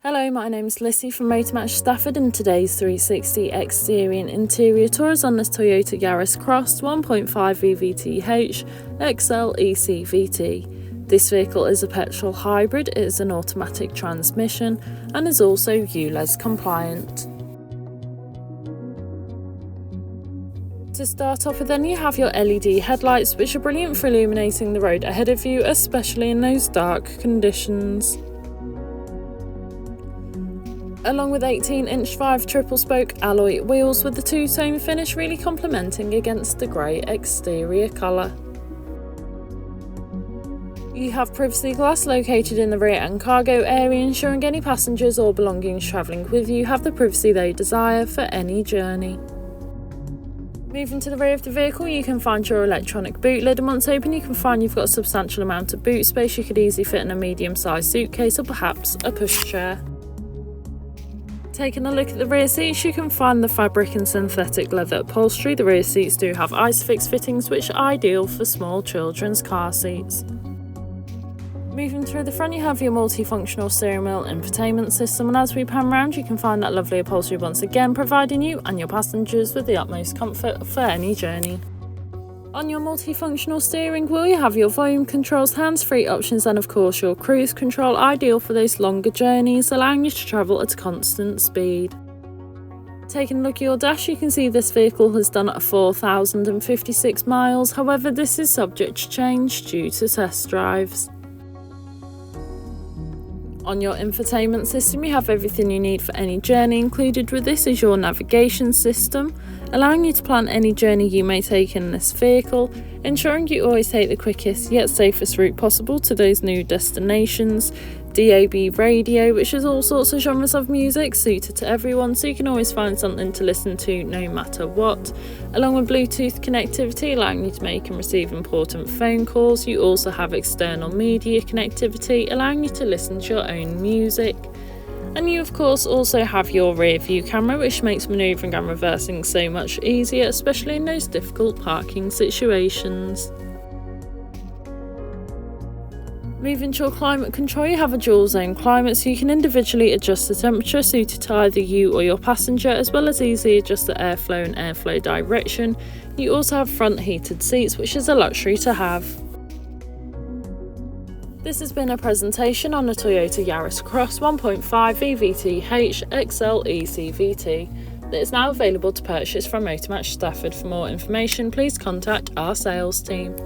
Hello, my name is Lissy from Motor Match Stafford, and today's 360 exterior and interior tour is on this Toyota Yaris Cross 1.5 VVT-h Excel E-CVT. This vehicle is a petrol hybrid, it is an automatic transmission and is also ULEZ compliant. To start off with then, you have your LED headlights, which are brilliant for illuminating the road ahead of you, especially in those dark conditions. Along with 18-inch 5 triple spoke alloy wheels with the two-tone finish really complementing against the grey exterior colour. You have privacy glass located in the rear and cargo area, ensuring any passengers or belongings travelling with you have the privacy they desire for any journey. Moving to the rear of the vehicle, you can find your electronic boot lid, and once open you can find you've got a substantial amount of boot space. You could easily fit in a medium-sized suitcase or perhaps a pushchair. Taking a look at the rear seats, you can find the fabric and synthetic leather upholstery. The rear seats do have ISOFIX fittings, which are ideal for small children's car seats. Moving through the front, you have your multifunctional steering wheel infotainment system, and as we pan round you can find that lovely upholstery once again, providing you and your passengers with the utmost comfort for any journey. On your multifunctional steering wheel, you have your volume controls, hands-free options and of course your cruise control, ideal for those longer journeys, allowing you to travel at a constant speed. Taking a look at your dash, you can see this vehicle has done 4,056 miles, however this is subject to change due to test drives. On your infotainment system, you have everything you need for any journey. Included with this is your navigation system, allowing you to plan any journey you may take in this vehicle, ensuring you always take the quickest yet safest route possible to those new destinations. DAB radio, which is all sorts of genres of music suited to everyone, so you can always find something to listen to no matter what. Along with Bluetooth connectivity, allowing you to make and receive important phone calls. You also have external media connectivity, allowing you to listen to your own music. And you of course also have your rear view camera, which makes manoeuvring and reversing so much easier, especially in those difficult parking situations. Moving to your climate control, you have a dual zone climate, so you can individually adjust the temperature suited to either you or your passenger, as well as easily adjust the airflow and airflow direction. You also have front heated seats, which is a luxury to have. This has been a presentation on the Toyota Yaris Cross 1.5 VVT-h Excel E-CVT that is now available to purchase from Motor Match Stafford. For more information, please contact our sales team.